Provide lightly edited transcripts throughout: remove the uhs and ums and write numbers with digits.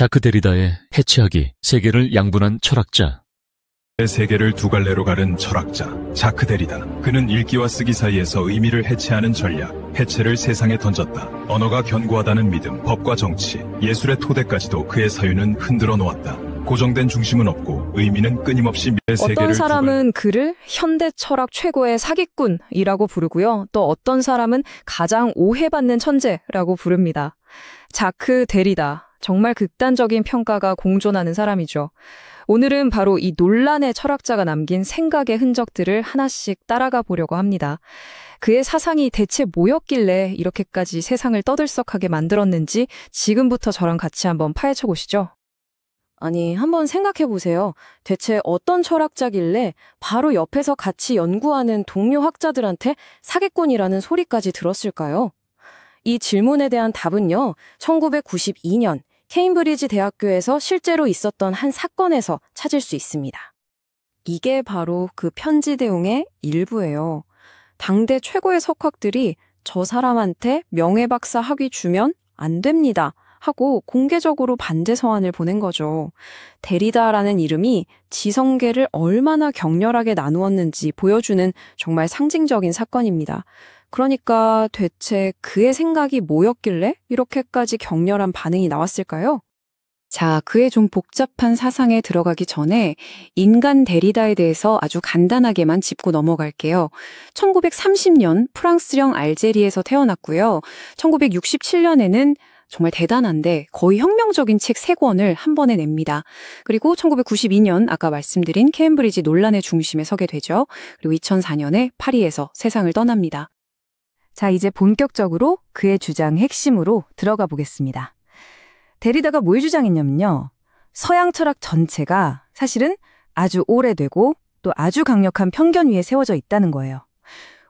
자크 데리다의 해체하기, 세계를 양분한 철학자. 세계를 두 갈래로 가른 철학자 자크 데리다. 그는 읽기와 쓰기 사이에서 의미를 해체하는 전략, 해체를 세상에 던졌다. 언어가 견고하다는 믿음, 법과 정치, 예술의 토대까지도 그의 사유는 흔들어 놓았다. 고정된 중심은 없고 의미는 끊임없이 세계를 어떤 사람은 그를 현대 철학 최고의 사기꾼이라고 부르고요. 또 어떤 사람은 가장 오해받는 천재라고 부릅니다. 자크 데리다. 정말 극단적인 평가가 공존하는 사람이죠. 오늘은 바로 이 논란의 철학자가 남긴 생각의 흔적들을 하나씩 따라가 보려고 합니다. 그의 사상이 대체 뭐였길래 이렇게까지 세상을 떠들썩하게 만들었는지 지금부터 저랑 같이 한번 파헤쳐 보시죠. 아니, 한번 생각해 보세요. 대체 어떤 철학자길래 바로 옆에서 같이 연구하는 동료 학자들한테 사기꾼이라는 소리까지 들었을까요? 이 질문에 대한 답은요, 1992년 케임브리지 대학교에서 실제로 있었던 한 사건에서 찾을 수 있습니다. 이게 바로 그 편지 내용의 일부예요. 당대 최고의 석학들이 저 사람한테 명예박사 학위 주면 안 됩니다 하고 공개적으로 반대 서한을 보낸 거죠. 데리다라는 이름이 지성계를 얼마나 격렬하게 나누었는지 보여주는 정말 상징적인 사건입니다. 그러니까 대체 그의 생각이 뭐였길래 이렇게까지 격렬한 반응이 나왔을까요? 자, 그의 좀 복잡한 사상에 들어가기 전에 인간 데리다에 대해서 아주 간단하게만 짚고 넘어갈게요. 1930년 프랑스령 알제리에서 태어났고요. 1967년에는 정말 대단한데 거의 혁명적인 책 3권을 한 번에 냅니다. 그리고 1992년 아까 말씀드린 케임브리지 논란의 중심에 서게 되죠. 그리고 2004년에 파리에서 세상을 떠납니다. 자, 이제 본격적으로 그의 주장 핵심으로 들어가 보겠습니다. 데리다가 뭘 주장했냐면요. 서양 철학 전체가 사실은 아주 오래되고 또 아주 강력한 편견 위에 세워져 있다는 거예요.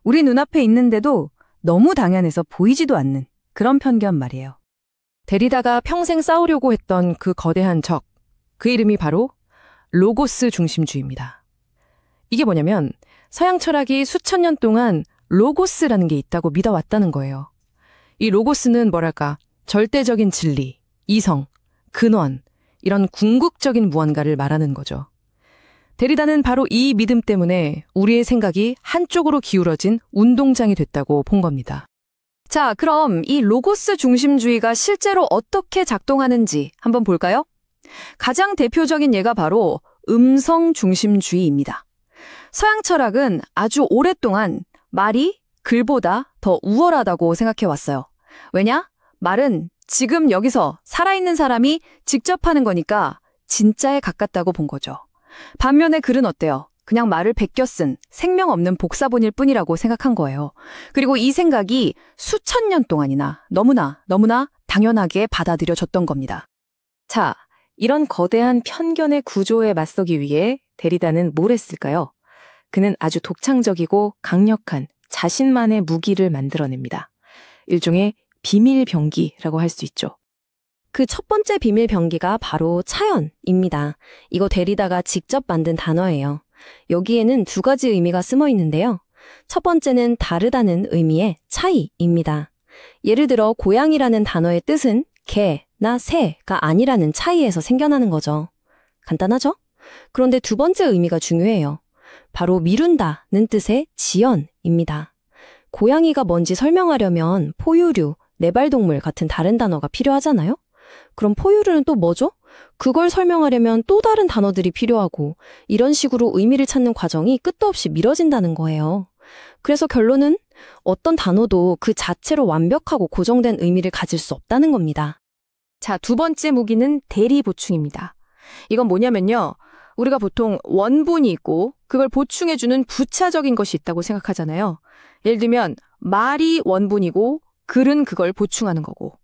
우리 눈앞에 있는데도 너무 당연해서 보이지도 않는 그런 편견 말이에요. 데리다가 평생 쌓으려고 했던 그 거대한 적, 그 이름이 바로 로고스 중심주의입니다. 이게 뭐냐면 서양 철학이 수천 년 동안 로고스라는 게 있다고 믿어왔다는 거예요. 이 로고스는 뭐랄까 절대적인 진리, 이성, 근원, 이런 궁극적인 무언가를 말하는 거죠. 데리다는 바로 이 믿음 때문에 우리의 생각이 한쪽으로 기울어진 운동장이 됐다고 본 겁니다. 자, 그럼 이 로고스 중심주의가 실제로 어떻게 작동하는지 한번 볼까요? 가장 대표적인 예가 바로 음성 중심주의입니다. 서양 철학은 아주 오랫동안 말이 글보다 더 우월하다고 생각해왔어요. 왜냐? 말은 지금 여기서 살아있는 사람이 직접 하는 거니까 진짜에 가깝다고 본 거죠. 반면에 글은 어때요? 그냥 말을 베껴 쓴 생명 없는 복사본일 뿐이라고 생각한 거예요. 그리고 이 생각이 수천 년 동안이나 너무나 당연하게 받아들여졌던 겁니다. 자, 이런 거대한 편견의 구조에 맞서기 위해 데리다는 뭘 했을까요? 그는 아주 독창적이고 강력한 자신만의 무기를 만들어냅니다. 일종의 비밀병기라고 할 수 있죠. 그 첫 번째 비밀병기가 바로 차연입니다. 이거 데리다가 직접 만든 단어예요. 여기에는 2가지 의미가 숨어 있는데요. 첫 번째는 다르다는 의미의 차이입니다. 예를 들어 고양이라는 단어의 뜻은 개나 새가 아니라는 차이에서 생겨나는 거죠. 간단하죠? 그런데 2번째 의미가 중요해요. 바로 미룬다는 뜻의 지연입니다. 고양이가 뭔지 설명하려면 포유류, 네발동물 같은 다른 단어가 필요하잖아요? 그럼 포유류는 또 뭐죠? 그걸 설명하려면 또 다른 단어들이 필요하고 이런 식으로 의미를 찾는 과정이 끝도 없이 미뤄진다는 거예요. 그래서 결론은 어떤 단어도 그 자체로 완벽하고 고정된 의미를 가질 수 없다는 겁니다. 자, 2번째 무기는 대리 보충입니다. 이건 뭐냐면요. 우리가 보통 원본이 있고 그걸 보충해주는 부차적인 것이 있다고 생각하잖아요. 예를 들면 말이 원본이고 글은 그걸 보충하는 거고.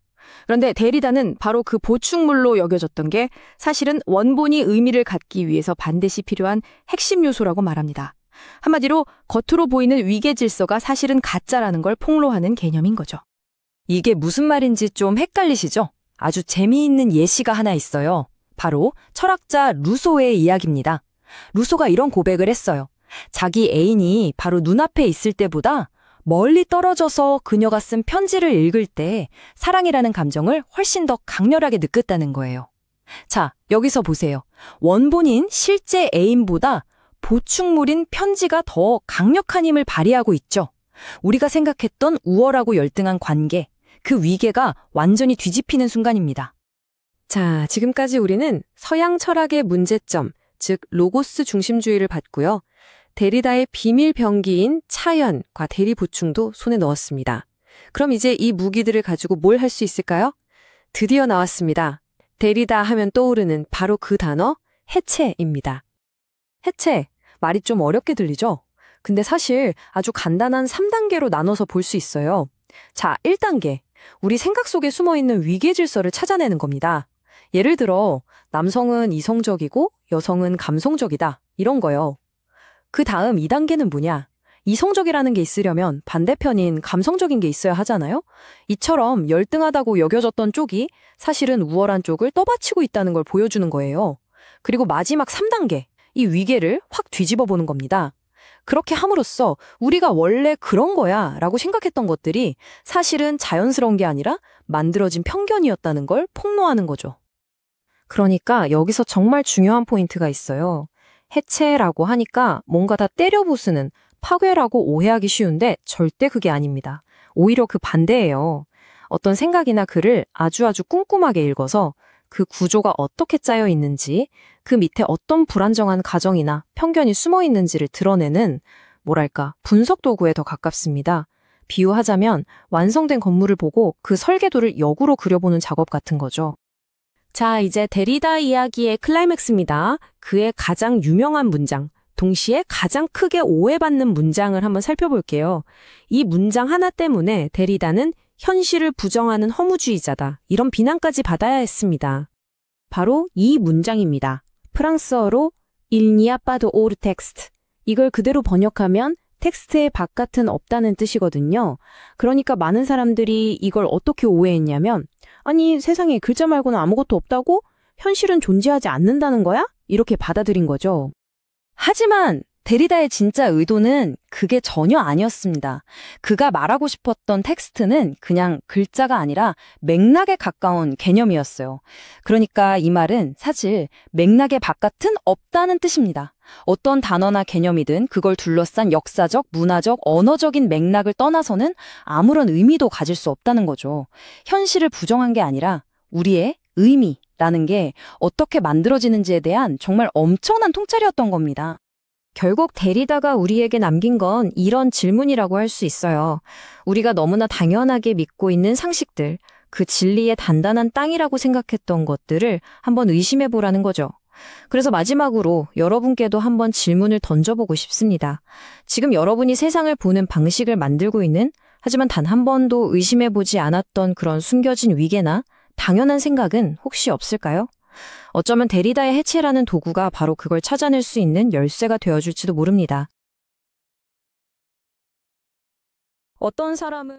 그런데 데리다는 바로 그 보충물로 여겨졌던 게 사실은 원본이 의미를 갖기 위해서 반드시 필요한 핵심 요소라고 말합니다. 한마디로 겉으로 보이는 위계 질서가 사실은 가짜라는 걸 폭로하는 개념인 거죠. 이게 무슨 말인지 좀 헷갈리시죠? 아주 재미있는 예시가 하나 있어요. 바로 철학자 루소의 이야기입니다. 루소가 이런 고백을 했어요. 자기 애인이 바로 눈앞에 있을 때보다 멀리 떨어져서 그녀가 쓴 편지를 읽을 때 사랑이라는 감정을 훨씬 더 강렬하게 느꼈다는 거예요. 자, 여기서 보세요. 원본인 실제 애인보다 보충물인 편지가 더 강력한 힘을 발휘하고 있죠. 우리가 생각했던 우월하고 열등한 관계, 그 위계가 완전히 뒤집히는 순간입니다. 자, 지금까지 우리는 서양 철학의 문제점, 즉 로고스 중심주의를 봤고요. 데리다의 비밀 병기인 차연과 대리 보충도 손에 넣었습니다. 그럼 이제 이 무기들을 가지고 뭘 할 수 있을까요? 드디어 나왔습니다. 데리다 하면 떠오르는 바로 그 단어, 해체입니다. 해체, 말이 좀 어렵게 들리죠? 근데 사실 아주 간단한 3단계로 나눠서 볼 수 있어요. 자, 1단계. 우리 생각 속에 숨어있는 위계 질서를 찾아내는 겁니다. 예를 들어, 남성은 이성적이고 여성은 감성적이다. 이런 거요. 그 다음 2단계는 뭐냐? 이성적이라는 게 있으려면 반대편인 감성적인 게 있어야 하잖아요? 이처럼 열등하다고 여겨졌던 쪽이 사실은 우월한 쪽을 떠받치고 있다는 걸 보여주는 거예요. 그리고 마지막 3단계, 이 위계를 확 뒤집어 보는 겁니다. 그렇게 함으로써 우리가 원래 그런 거야 라고 생각했던 것들이 사실은 자연스러운 게 아니라 만들어진 편견이었다는 걸 폭로하는 거죠. 그러니까 여기서 정말 중요한 포인트가 있어요. 해체라고 하니까 뭔가 다 때려 부수는 파괴라고 오해하기 쉬운데 절대 그게 아닙니다. 오히려 그 반대예요. 어떤 생각이나 글을 아주 꼼꼼하게 읽어서 그 구조가 어떻게 짜여 있는지, 그 밑에 어떤 불안정한 가정이나 편견이 숨어 있는지를 드러내는 뭐랄까 분석 도구에 더 가깝습니다. 비유하자면 완성된 건물을 보고 그 설계도를 역으로 그려보는 작업 같은 거죠. 자, 이제 데리다 이야기의 클라이맥스입니다. 그의 가장 유명한 문장, 동시에 가장 크게 오해받는 문장을 한번 살펴볼게요. 이 문장 하나 때문에 데리다는 현실을 부정하는 허무주의자다, 이런 비난까지 받아야 했습니다. 바로 이 문장입니다. 프랑스어로 Il n'y a pas de hors texte. 이걸 그대로 번역하면 텍스트의 바깥은 없다는 뜻이거든요. 그러니까 많은 사람들이 이걸 어떻게 오해했냐면, 아니 세상에 글자 말고는 아무것도 없다고? 현실은 존재하지 않는다는 거야? 이렇게 받아들인 거죠. 하지만 데리다의 진짜 의도는 그게 전혀 아니었습니다. 그가 말하고 싶었던 텍스트는 그냥 글자가 아니라 맥락에 가까운 개념이었어요. 그러니까 이 말은 사실 맥락의 바깥은 없다는 뜻입니다. 어떤 단어나 개념이든 그걸 둘러싼 역사적, 문화적, 언어적인 맥락을 떠나서는 아무런 의미도 가질 수 없다는 거죠. 현실을 부정한 게 아니라 우리의 의미라는 게 어떻게 만들어지는지에 대한 정말 엄청난 통찰이었던 겁니다. 결국 데리다가 우리에게 남긴 건 이런 질문이라고 할 수 있어요. 우리가 너무나 당연하게 믿고 있는 상식들, 그 진리의 단단한 땅이라고 생각했던 것들을 한번 의심해 보라는 거죠. 그래서 마지막으로 여러분께도 한번 질문을 던져보고 싶습니다. 지금 여러분이 세상을 보는 방식을 만들고 있는, 하지만 단 한 번도 의심해 보지 않았던 그런 숨겨진 위계나 당연한 생각은 혹시 없을까요? 어쩌면 데리다의 해체라는 도구가 바로 그걸 찾아낼 수 있는 열쇠가 되어줄지도 모릅니다. 어떤 사람은